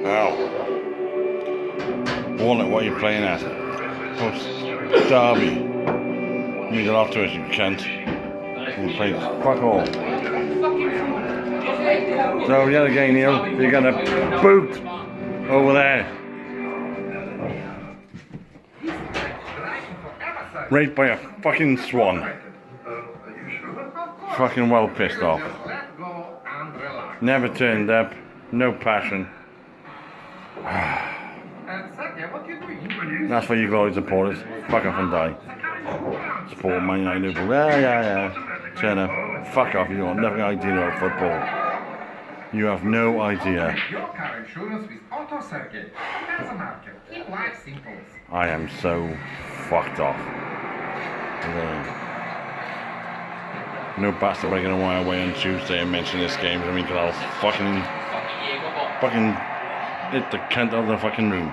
Ow. Walnut, what are you playing at? Post Derby. Means a lot to us, you cunt. You play fuck all. So yet again, Neil, you're gonna boot over there. Raped by a fucking swan. Fucking well pissed off. Never turned up, no passion. That's for you glory supporters. Fuck off and die. Support Man United, Liverpool. Yeah. Turn up. Fuck off, you have nothing idea about football. You have no idea. I am so fucked off. No bastard breaking away on Tuesday and mention this game. I mean, cause I'll fucking hit the cunt out of the fucking room.